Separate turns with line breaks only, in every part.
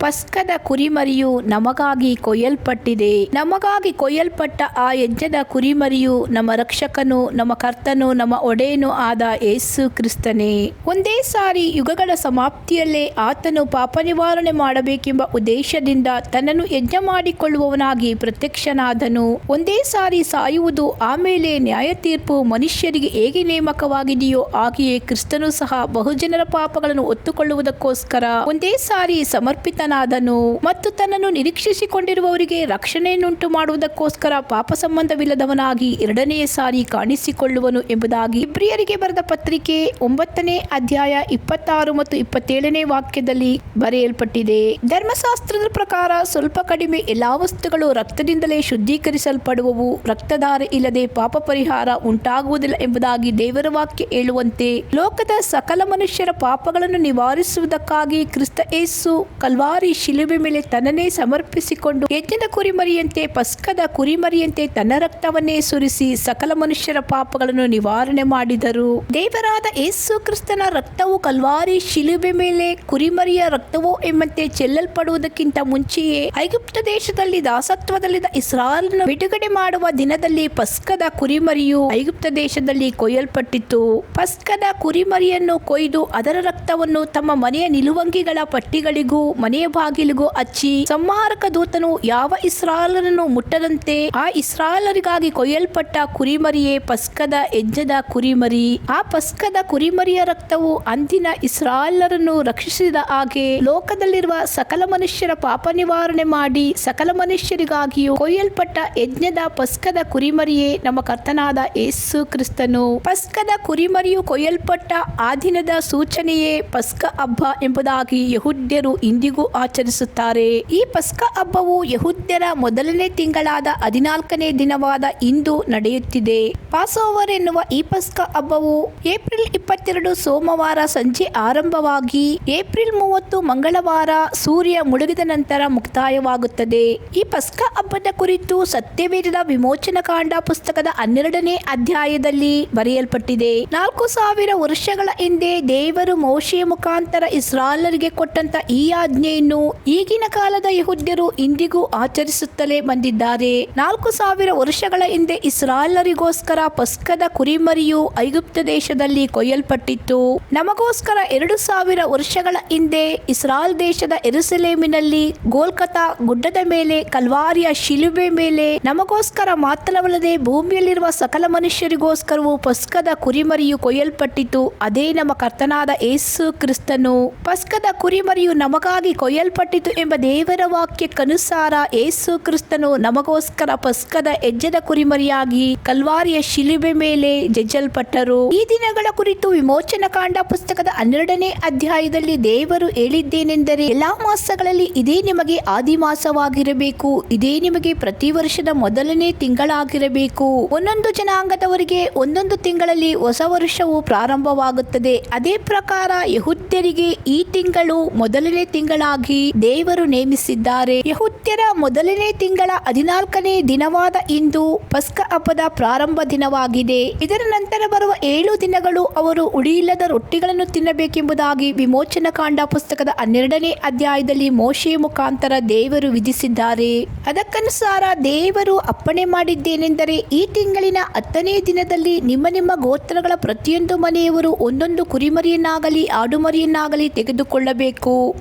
ಪಸ್ಕದ ಕುರಿಮರಿಯು ನಮಗಾಗಿ ಕೊಯ್ಯಲ್ಪಟ್ಟಿದೆ. ನಮಗಾಗಿ ಕೊಯ್ಯಲ್ಪಟ್ಟ ಆ ಯಜ್ಞದ ಕುರಿಮರಿಯು ನಮ್ಮ ರಕ್ಷಕನು, ನಮ್ಮ ಕರ್ತನು, ನಮ್ಮ ಒಡೆಯನೂ ಆದ ಯೇಸು ಕ್ರಿಸ್ತನೇ. ಒಂದೇ ಸಾರಿ ಯುಗಗಳ ಸಮಾಪ್ತಿಯಲ್ಲೇ ಆತನು ಪಾಪ ನಿವಾರಣೆ ಮಾಡಬೇಕೆಂಬ ಉದ್ದೇಶದಿಂದ ತನ್ನನ್ನು ಯಜ್ಞ ಮಾಡಿಕೊಳ್ಳುವವನಾಗಿ ಪ್ರತ್ಯಕ್ಷನಾದನು. ಒಂದೇ ಸಾರಿ ಸಾಯುವುದು, ಆಮೇಲೆ ನ್ಯಾಯ ತೀರ್ಪು ಮನುಷ್ಯರಿಗೆ ಹೇಗೆ ನೇಮಕವಾಗಿದೆಯೋ ಹಾಗೆಯೇ ಕ್ರಿಸ್ತನು ಸಹ ಬಹುಜನರ ಪಾಪಗಳನ್ನು ಹೊತ್ತುಕೊಳ್ಳುವುದಕ್ಕೋಸ್ಕರ ಒಂದೇ ಸಾರಿ ಸಮರ್ಪಿತನಾದನು ಮತ್ತು ತನ್ನನ್ನು ನಿರೀಕ್ಷಿಸಿಕೊಂಡಿರುವವರಿಗೆ ರಕ್ಷಣೆಯನ್ನುಂಟು ಮಾಡುವುದಕ್ಕೋಸ್ಕರ ಪಾಪ ಸಂಬಂಧವಿಲ್ಲದವನಾಗಿ ಎರಡನೆಯ ಸಾರಿ ಕಾಣಿಸಿಕೊಳ್ಳುವನು ಎಂಬುದಾಗಿ ಇಬ್ರಿಯರಿಗೆ ಬರೆದ ಪತ್ರಿಕೆ 9ನೇ ಅಧ್ಯಾಯ 26 ಮತ್ತು 27ನೇ ವಾಕ್ಯದಲ್ಲಿ ಬರೆಯಲ್ಪಟ್ಟಿದೆ. ಧರ್ಮಶಾಸ್ತ್ರದ ಪ್ರಕಾರ ಸ್ವಲ್ಪ ಕಡಿಮೆ ಎಲ್ಲಾ ವಸ್ತುಗಳು ರಕ್ತದಿಂದಲೇ ಶುದ್ಧೀಕರಿಸಲ್ಪಡುವವು, ರಕ್ತಧಾರ ಇಲ್ಲದೆ ಪಾಪ ಪರಿಹಾರ ಉಂಟಾಗುವುದಿಲ್ಲ ಎಂಬುದಾಗಿ ದೇವರ ವಾಕ್ಯ ಹೇಳುವಂತೆ ಲೋಕದ ಸಕಲ ಮನುಷ್ಯರ ಪಾಪಗಳನ್ನು ನಿವಾರಿಸುವುದಕ್ಕಾಗಿ ಕ್ರಿಸ್ತ ಯೇಸು ಕಲ್ವಾರಿ ಶಿಲುಬೆ ಮೇಲೆ ತನ್ನನ್ನೇ ಸಮರ್ಪಿಸಿಕೊಂಡು ಯಜ್ಞದ ಕುರಿಮರಿಯಂತೆ, ಪಸ್ಕದ ಕುರಿಮರಿಯಂತೆ ತನ್ನ ರಕ್ತವನ್ನೇ ಸುರಿಸಿ ಸಕಲ ಮನುಷ್ಯರ ಪಾಪಗಳನ್ನು ನಿವಾರಣೆ ಮಾಡಿದರು. ದೇವರಾದ ಯೇಸು ಕ್ರಿಸ್ತನ ರಕ್ತವು ಕಲ್ವಾರಿ ಶಿಲುಬೆ ಮೇಲೆ ಕುರಿಮರಿಯ ರಕ್ತವೋ ಎಂಬಂತೆ ಚೆಲ್ಲಲ್ಪಡುವುದಕ್ಕಿಂತ ಮುಂಚೆಯೇ ಐಗುಪ್ತ ದೇಶದಲ್ಲಿ ದಾಸತ್ವದಲ್ಲಿದ್ದ ಇಸ್ರಾಯೇಲನ್ನು ಬಿಡುಗಡೆ ಮಾಡುವ ದಿನದಲ್ಲಿ ಪಸ್ಕದ ಕುರಿಮರಿಯು ಐಗುಪ್ತ ದೇಶದಲ್ಲಿ ಕೊಯ್ಯಲ್ಪಟ್ಟಿತು. ಪಸ್ಕದ ಕುರಿಮರಿಯನ್ನು ಕೊಯ್ದು ಅದರ ರಕ್ತವನ್ನು ತಮ್ಮ ಮನೆಯ ನಿಲುವಂಗಿಗಳ ಪಟ್ಟಿಗಳಿಗೂ ಮನೆಯ ಬಾಗಿಲಿಗೂ ಹಚ್ಚಿ ಸಂಹಾರಕ ದೂತನು ಯಾವ ಇಸ್ರಾಯೇಲರನ್ನು ಮುಟ್ಟದಂತೆ ಆ ಇಸ್ರಾಯೇಲರಿಗಾಗಿ ಕೊಯ್ಯಲ್ಪಟ್ಟ ಕುರಿಮರಿಯೇ ಪಸ್ಕದ ಯಜ್ಞದ ಕುರಿಮರಿ. ಆ ಪಸ್ಕದ ಕುರಿಮರಿಯ ರಕ್ತವು ಅಂದಿನ ಇಸ್ರಾಯೇಲರನ್ನು ರಕ್ಷಿಸಿದ ಹಾಗೆ ಲೋಕದಲ್ಲಿರುವ ಸಕಲ ಮನುಷ್ಯರ ಪಾಪ ನಿವಾರಣೆ ಮಾಡಿ ಸಕಲ ಮನುಷ್ಯರಿಗಾಗಿಯೂ ಕೊಯ್ಯಲ್ಪಟ್ಟ ಯಜ್ಞದ ಪಸ್ಕದ ಕುರಿಮರಿಯೇ ನಮ್ಮ ಕರ್ತನಾದ ಯೇಸು ಕ್ರಿಸ್ತನು. ಪಸ್ಕದ ಕುರಿಮರಿಯು ಕೊಯ್ಯಲ್ಪಟ್ಟ ಆ ದಿನದ ಸೂಚನೆಯೇ ಪಸ್ಕ ಹಬ್ಬ ಎಂಬುದಾಗಿ ಯಹೂದ್ಯರು ಇಂದಿಗೂ ಆಚರಿಸುತ್ತಾರೆ. ಈ ಪಸ್ಕ ಹಬ್ಬವು ಯಹೂದ್ಯರ ಮೊದಲನೇ ತಿಂಗಳಾದ 14ನೇ ದಿನವಾದ ಇಂದು ನಡೆಯುತ್ತಿದೆ. ಪಾಸೋವರ್ ಎನ್ನುವ ಈ ಪಸ್ಕ ಹಬ್ಬವು ಏಪ್ರಿಲ್ 22 ಸೋಮವಾರ ಸಂಜೆ ಆರಂಭವಾಗಿ ಏಪ್ರಿಲ್ 30 ಮಂಗಳವಾರ ಸೂರ್ಯ ಮುಳುಗಿದ ನಂತರ ಮುಕ್ತಾಯವಾಗುತ್ತದೆ. ಈ ಪಸ್ಕ ಹಬ್ಬದ ಕುರಿತು ಸತ್ಯವೇದದ ವಿಮೋಚನಕಾಂಡ ಪುಸ್ತಕದ 12ನೇ ಅಧ್ಯಾಯದಲ್ಲಿ ಬರೆಯಲ್ಪಟ್ಟಿದೆ. 4000 ವರ್ಷಗಳ ಹಿಂದೆ ದೇವರು ಮೋಶೆಯ ಮುಖಾಂತರ ಇಸ್ರಾಯೇಲರಿಗೆ ಕೊಟ್ಟಂತ ಈ ಆಜ್ಞೆಯನ್ನು ಈಗಿನ ಕಾಲದ ಯಹೂದ್ಯರು ಇಂದಿಗೂ ಆಚರಿಸುತ್ತಲೇ ಬಂದಿದ್ದಾರೆ. 4000 ವರ್ಷಗಳ ಹಿಂದೆ ಇಸ್ರಾಯೇಲರಿಗೋಸ್ಕರ ಪಸ್ಕದ ಕುರಿಮರಿಯು ಐಗುಪ್ತ ದೇಶದಲ್ಲಿ ಕೊಯ್ಯಲ್ಪಟ್ಟಿತ್ತು. ನಮಗೋಸ್ಕರ 2000 ವರ್ಷಗಳ ಹಿಂದೆ ಇಸ್ರಾಯೇಲ್ ದೇಶದ ಯೆರೂಸಲೇಮಿನಲ್ಲಿ ಗೋಲ್ಕತಾ ಗುಡ್ಡದ ಮೇಲೆ ಕಲ್ವಾರಿಯ ಶಿಲುಬೆ ಮೇಲೆ ನಮಗೋಸ್ಕರ ಮಾತ್ರವಲ್ಲದೆ ಭೂಮಿಯಲ್ಲಿರುವ ಸಕಲ ಮನುಷ್ಯರಿಗೋಸ್ಕರವೂ ಪಸ್ಕದ ಕುರಿಮರಿಯು ಕೊಯ್ಯಲ್ಪಟ್ಟಿತು. ಅದೇ ನಮ್ಮ ಕರ್ತನಾದ ಯೇಸು ಕ್ರಿಸ್ತನು. ಪಸ್ಕದ ಕುರಿಮರಿಯು ನಮಗಾಗಿ ಕೊಯ್ಯಲ್ಪಟ್ಟಿತು ಎಂಬ ದೇವರ ವಾಕ್ಯಕ್ಕನುಸಾರ ಯೇಸು ಕ್ರಿಸ್ತನು ನಮಗೋಸ್ಕರ ಪಸ್ಕದ ಯಜ್ಞದ ಕುರಿಮರಿಯಾಗಿ ಕಲ್ವಾರಿಯ ಶಿಲುಬೆ ಮೇಲೆ ಜಜ್ಜಲ್ಪಟ್ಟರು. ಈ ದಿನಗಳ ಕುರಿತು ವಿಮೋಚನಕಾಂಡ ಪುಸ್ತಕದ 12ನೇ ಅಧ್ಯಾಯದಲ್ಲಿ ದೇವರು ಹೇಳಿದ್ದೇನೆಂದರೆ, ಎಲ್ಲಾ ಮಾಸಗಳಲ್ಲಿ ಇದೇ ನಿಮಗೆ ಆದಿ ಮಾಸವಾಗಿರಬೇಕು, ಇದೇ ನಿಮಗೆ ಪ್ರತಿ ವರ್ಷದ ಮೊದಲನೇ ತಿಂಗಳಾಗಿರಬೇಕು. ಒಂದೊಂದು ಜನಾಂಗದವರಿಗೆ ಒಂದೊಂದು ತಿಂಗಳಲ್ಲಿ ಹೊಸ ವರ್ಷವು ಪ್ರಾರಂಭವಾಗುತ್ತದೆ. ಅದೇ ಪ್ರಕಾರ ಯಹೂದ್ಯರಿಗೆ ಈ ತಿಂಗಳು ಮೊದಲನೇ ತಿಂಗಳಾಗಿ ದೇವರು ನೇಮಿಸಿದ್ದಾರೆ. ಯಹೂದ್ಯರ ಮೊದಲನೇ ತಿಂಗಳ 14ನೇ ದಿನವಾದ ಇಂದು ಪಸ್ಕ ಹಬ್ಬದ ಪ್ರಾರಂಭ ದಿನವಾಗಿದೆ. ಇದರ ನಂತರ ಬರುವ 7 ದಿನಗಳು ಅವರು ಹುಳಿಯಿಲ್ಲದ ರೊಟ್ಟಿಗಳನ್ನು ತಿನ್ನಬೇಕೆಂಬುದಾಗಿ ವಿಮೋಚನಕಾಂಡ ಪುಸ್ತಕದ 12ನೇ ಅಧ್ಯಾಯದಲ್ಲಿ ಮೋಶೆಯ ಮುಖಾಂತರ ದೇವರು ವಿಧಿಸಿದ್ದಾರೆ. ಅದಕ್ಕನುಸಾರ ದೇವರು ಅಪ್ಪಣೆ ಮಾಡಿದ್ದೇನೆಂದರೆ, ಈ ತಿಂಗಳಿನ 10ನೇ ದಿನದಲ್ಲಿ ನಿಮ್ಮ ನಿಮ್ಮ ಗೋತ್ರಗಳ ಪ್ರತಿಯೊಂದು ಮನೆಯವರು ಒಂದೊಂದು ಕುರಿಮರಿಯನ್ನಾಗಲಿ ಆಡುಮರಿಯನ್ನಾಗಲಿ ತೆಗೆದುಕೊಳ್ಳಬೇಕು.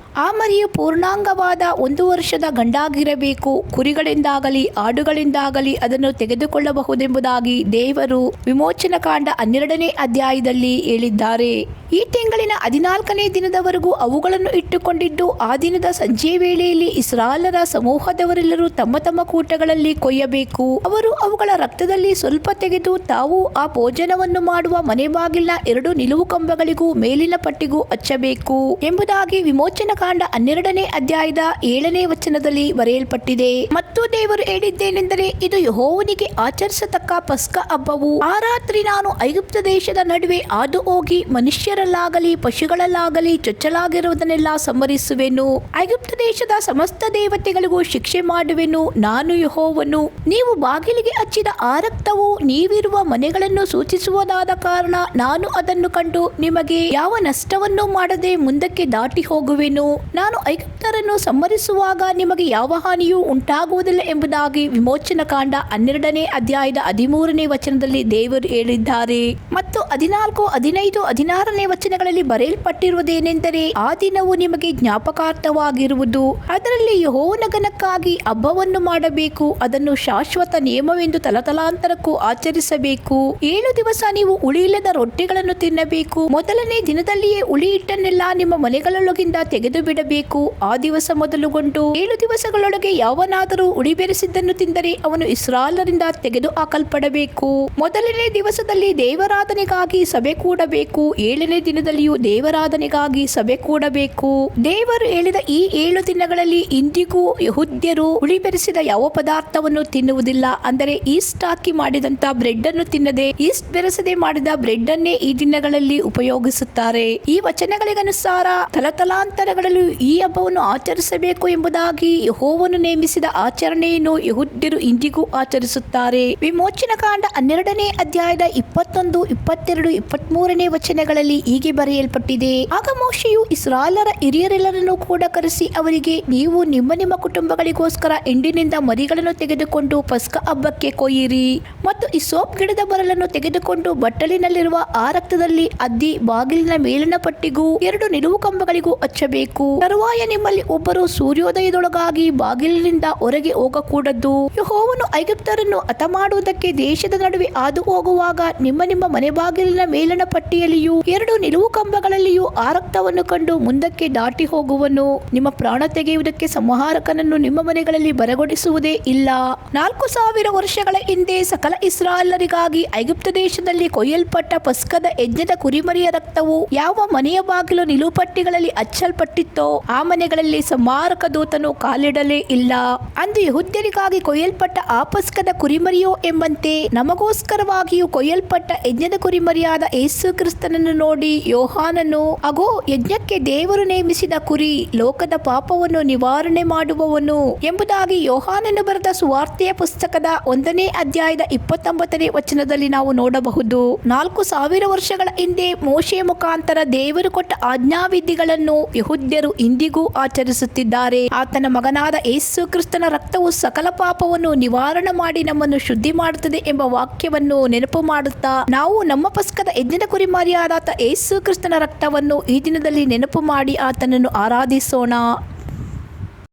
ಆ ಮರಿಯು ಪೂರ್ಣಾಂಗವಾದ 1 ವರ್ಷದ ಗಂಡಾಗಿರಬೇಕು. ಕುರಿಗಳಿಂದಾಗಲಿ ಆಡುಗಳಿಂದಾಗಲಿ ಅದನ್ನು ತೆಗೆದುಕೊಳ್ಳಬಹುದೆಂಬುದಾಗಿ ದೇವರು ವಿಮೋಚನಕಾಂಡ 12ನೇ ಅಧ್ಯಾಯದಲ್ಲಿ ಹೇಳಿದ್ದಾರೆ. ಈ ತಿಂಗಳಿನ 14ನೇ ದಿನದವರೆಗೂ ಅವುಗಳನ್ನು ಇಟ್ಟುಕೊಂಡಿದ್ದು ಆ ದಿನದ ಸಂಜೆ ವೇಳೆಯಲ್ಲಿ ಇಸ್ರಾಯೇಲರ ಸಮೂಹದವರೆಲ್ಲರೂ ತಮ್ಮ ತಮ್ಮ ಕೂಟಗಳಲ್ಲಿ ಕೊಯ್ಯಬೇಕು. ಅವರು ಅವುಗಳ ರಕ್ತದಲ್ಲಿ ಸ್ವಲ್ಪ ತೆಗೆದು ತಾವು ಆ ಭೋಜನವನ್ನು ಮಾಡುವ ಮನೆ ಬಾಗಿಲಿನ 2 ನಿಲುವು ಕಂಬಗಳಿಗೂ ಮೇಲಿನ ಪಟ್ಟಿಗೂ ಹಚ್ಚಬೇಕು ಎಂಬುದಾಗಿ ವಿಮೋಚನಕಾಂಡ 12ನೇ ಅಧ್ಯಾಯದ 7ನೇ ವಚನದಲ್ಲಿ ಬರೆಯಲ್ಪಟ್ಟಿದೆ. ಮತ್ತು ದೇವರು ಹೇಳಿದ್ದೇನೆಂದರೆ, ಇದು ಯೆಹೋವನಿಗೆ ಆಚರಿಸತಕ್ಕ ಪಸ್ಕ ಹಬ್ಬವು. ಆ ರಾತ್ರಿ ನಾನು ಐಗುಪ್ತ ದೇಶದ ನಡುವೆ ಹಾದು ಹೋಗಿ ಮನುಷ್ಯರಲ್ಲಾಗಲಿ ಪಶುಗಳಲ್ಲಾಗಲಿ ಚೊಚ್ಚಲಾಗಿರುವುದನ್ನೆಲ್ಲ ಸಂಹರಿಸುವೆನು. ಐಗುಪ್ತ ದೇಶದ ಸಮಸ್ತ ದೇವತೆಗಳಿಗೂ ಶಿಕ್ಷೆ ಮಾಡುವೆನು. ನಾನು ಯೆಹೋವನು. ನೀವು ಬಾಗಿಲಿಗೆ ಹಚ್ಚಿದ ಆ ರಕ್ತವು ನೀವಿರುವ ಮನೆಗಳನ್ನು ಸೂಚಿಸುವುದಾದ ಕಾರಣ ನಾನು ಅದನ್ನು ಕಂಡು ನಿಮಗೆ ಯಾವ ನಷ್ಟವನ್ನು ಮಾಡದೆ ಮುಂದಕ್ಕೆ ದಾಟಿ ಹೋಗುವೆನು. ನಾನು ಐಗುಪ್ತರನ್ನು ಸಂಹರಿಸುವಾಗ ನಿಮಗೆ ಯಾವ ಹಾನಿಯೂ ಉಂಟಾಗುವುದಿಲ್ಲ ಎಂಬುದಾಗಿ ವಿಮೋಚನಾ ಕಾಂಡ 12ನೇ ಅಧ್ಯಾಯದ 13ನೇ ವಚನದಲ್ಲಿ ದೇವರು ಹೇಳಿದ್ದಾರೆ. ಮತ್ತು 14, 15, 16ನೇ ವಚನಗಳಲ್ಲಿ ಬರೆಯಲ್ಪಟ್ಟಿರುವುದೇನೆಂದರೆ, ಆ ದಿನವು ನಿಮಗೆ ಜ್ಞಾಪಕಾರ್ಥವಾಗಿರುವುದು, ಅದರಲ್ಲಿ ಯೆಹೋವನ ಘನಕ್ಕಾಗಿ ಹಬ್ಬವನ್ನು ಮಾಡಬೇಕು, ಅದನ್ನು ಶಾಶ್ವತ ನಿಯಮವೆಂದು ತಲತಲಾಂತರಕ್ಕೂ ಆಚರಿಸಬೇಕು. 7 ದಿವಸ ನೀವು ಹುಳಿಯಿಲ್ಲದ ರೊಟ್ಟಿಗಳನ್ನು ತಿನ್ನಬೇಕು. ಮೊದಲನೇ ದಿನದಲ್ಲಿಯೇ ಹುಳಿ ಹಿಟ್ಟನ್ನೆಲ್ಲ ನಿಮ್ಮ ಮನೆಗಳೊಳಗಿಂದ ತೆಗೆದು ಬಿಡಬೇಕು. ಆ ದಿವಸ ಮೊದಲುಗೊಂಡು 7 ದಿವಸಗಳೊಳಗೆ ಯಾವನಾದರೂ ಹುಳಿ ಬೆರೆಸಿದ್ದನ್ನು ತಿಂದರೆ ಅವನು ಇಸ್ರಾಯೇಲರಿಂದ ತೆಗೆದು ಹಾಕಲ್ಪಡಬೇಕು. ಮೊದಲನೇ ದಿವಸದಲ್ಲಿ ದೇವರಾಧನೆಗಾಗಿ ಸಭೆ ಕೂಡಬೇಕು. 7ನೇ ದಿನದಲ್ಲಿಯೂ ದೇವರಾಧನೆಗಾಗಿ ಸಭೆ ಕೂಡಬೇಕು. ದೇವರು ಹೇಳಿದ ಈ 7 ದಿನಗಳಲ್ಲಿ ಇಂದಿಗೂ ಯೆಹೂದ್ಯರು ಹುಳಿ ಬೆರೆಸಿದ ಯಾವ ಪದಾರ್ಥವನ್ನು ತಿನ್ನುವುದಿಲ್ಲ. ಅಂದರೆ ಈಸ್ಟ್ ಹಾಕಿ ಮಾಡಿದಂತ ಬ್ರೆಡ್ ಅನ್ನು ತಿನ್ನದೆ ಈಸ್ಟ್ ಬೆರೆಸದೆ ಮಾಡಿದ ಬ್ರೆಡ್ ಅನ್ನೇ ಈ ದಿನಗಳಲ್ಲಿ ಉಪಯೋಗಿಸುತ್ತಾರೆ. ಈ ವಚನಗಳಿಗನುಸಾರ ತಲತಲಾಂತರಗಳಲ್ಲೂ ಈ ಹಬ್ಬವನ್ನು ಆಚರಿಸಬೇಕು ಎಂಬುದಾಗಿ ಯೆಹೋವನು ನೇಮಿಸಿದ ಆಚರಣೆಯನ್ನು ಯೆಹೂದ್ಯರು ಇಂದಿಗೂ ಆಚರಿಸುತ್ತಾರೆ. ವಿಮೋಚನಾ ಕಾಂಡ 12ನೇ ಅಧ್ಯಾಯದ 21, 22, 23ನೇ ವಚನಗಳಲ್ಲಿ ಹೀಗೆ ಬರೆಯಲ್ಪಟ್ಟಿದೆ. ಆಗ ಮೋಶೆಯು ಇಸ್ರಾಯೇಲರ ಹಿರಿಯರೆಲ್ಲರನ್ನು ಕೂಡ ಕರೆಸಿ ಅವರಿಗೆ, ನೀವು ನಿಮ್ಮ ನಿಮ್ಮ ಕುಟುಂಬಗಳಿಗೋಸ್ಕರ ಹಿಂಡಿನಿಂದ ಮರಿಗಳನ್ನು ತೆಗೆದುಕೊಂಡು ಪಸ್ಕ ಹಬ್ಬಕ್ಕೆ ಕೊಯ್ಯಿರಿ ಮತ್ತು ಹಿಸ್ಸೋಪ್ ಗಿಡದ ಬರಲನ್ನು ತೆಗೆದುಕೊಂಡು ಬಟ್ಟಲಿನಲ್ಲಿರುವ ಆ ರಕ್ತದಲ್ಲಿ ಅದ್ದಿ ಬಾಗಿಲಿನ ಮೇಲಿನ ಪಟ್ಟಿಗೂ 2 ನಿಲುವು ಕಂಬಗಳಿಗೂ ಹಚ್ಚಬೇಕು. ತರುವಾಯ ನಿಮ್ಮಲ್ಲಿ ಒಬ್ಬರು ಸೂರ್ಯೋದಯದೊಳಗಾಗಿ ಬಾಗಿಲಿನಿಂದ ಹೊರಗೆ ಹೋಗಕೂಡದು. ಯೆಹೋವನು ಐಗುಪ್ತರನ್ನು ಹತಮಾಡುವುದಕ್ಕೆ ದೇಶದ ನಡುವೆ ಹಾದು ಹೋಗುವಾಗ ನಿಮ್ಮ ನಿಮ್ಮ ಮನೆ ಬಾಗಿಲಿನ ಮೇಲಿನ ಪಟ್ಟಿಯಲ್ಲಿಯೂ 2 ನಿಲುವು ಕಂಬಗಳಲ್ಲಿಯೂ ಆ ರಕ್ತವನ್ನು ಕಂಡು ಮುಂದಕ್ಕೆ ದಾಟಿ ಹೋಗುವನು. ನಿಮ್ಮ ಪ್ರಾಣ ತೆಗೆಯುವುದಕ್ಕೆ ಸಂಹಾರಕನನ್ನು ನಿಮ್ಮ ಮನೆಗಳಲ್ಲಿ ಬರಗೊಡಿಸುವುದೇ ಇಲ್ಲ. 4000 ವರ್ಷಗಳ ಹಿಂದೆ ಸಕಲ ಇಸ್ರಾಯೇಲರಿಗಾಗಿ ಐಗುಪ್ತ ದೇಶದಲ್ಲಿ ಕೊಯ್ಯಲ್ಪಟ್ಟ ಪಸ್ಕದ ಯಜ್ಞದ ಕುರಿಮರಿಯ ರಕ್ತವು ಯಾವ ಮನೆಯ ಬಾಗಿಲು ನಿಲುಪಟ್ಟಿಗಳಲ್ಲಿ ಹಚ್ಚಲ್ಪಟ್ಟಿತ್ತೋ ಆ ಮನೆಗಳಲ್ಲಿ ಸಂಹಾರಕ ದೂತನು ಕಾಲಿಡಲೇ ಇಲ್ಲ. ಅಂದು ಯೆಹೂದ್ಯರಿಗಾಗಿ ಕೊಯ್ಯಲ್ಪಟ್ಟ ಆ ಪಸ್ಕದ ಕುರಿಮರಿಯೋ ಎಂಬಂತೆ ನಮಗೋಸ್ಕರವಾಗಿಯೂ ಕೊಯ್ಯಲ್ಪಟ್ಟ ಯಜ್ಞದ ಕುರಿಮರಿಯಾದ ಯೇಸು ಕ್ರಿಸ್ತನನ್ನು ನೋಡಿ ಯೋಹಾನನು, ಅಗೋ ಯಜ್ಞಕ್ಕೆ ದೇವರು ನೇಮಿಸಿದ ಕುರಿ, ಲೋಕದ ಪಾಪವನ್ನು ನಿವಾರಣೆ ಮಾಡುವವನು ಎಂಬುದಾಗಿ ಯೋಹಾನನು ಬರೆದ ಸುವಾರ್ತೆಯ ಪುಸ್ತಕದ 1ನೇ ಅಧ್ಯಾಯದ 29ನೇ ವಚನದಲ್ಲಿ ನಾವು ನೋಡಬಹುದು. 4000 ವರ್ಷಗಳ ಹಿಂದೆ ಮೋಶೆಯ ಮುಖಾಂತರ ದೇವರು ಕೊಟ್ಟ ಆಜ್ಞಾವಿಧಿಗಳನ್ನು ಯೆಹೂದ್ಯರು ಇಂದಿಗೂ ಆಚರಿಸುತ್ತಿದ್ದಾರೆ. ಆತನ ಮಗನಾದ ಯೇಸು ಕ್ರಿಸ್ತನ ರಕ್ತವು ಸಕಲ ಪಾಪವನ್ನು ನಿವಾರಣೆ ಮಾಡಿ ನಮ್ಮನ್ನು ಶುದ್ಧಿ ಮಾಡುತ್ತದೆ ಎಂಬ ವಾಕ್ಯವನ್ನು ನೆನಪು ಮಾಡುತ್ತಾ ನಾವು ನಮ್ಮ ಪಸ್ಕದ ಯಜ್ಞದ ಕುರಿಮರಿಯಾದ ಯೇಸು ಕ್ರಿಸ್ತನ ರಕ್ತವನ್ನು ಈ ದಿನದಲ್ಲಿ ನೆನಪು ಮಾಡಿ ಆತನನ್ನು ಆರಾಧಿಸೋಣ.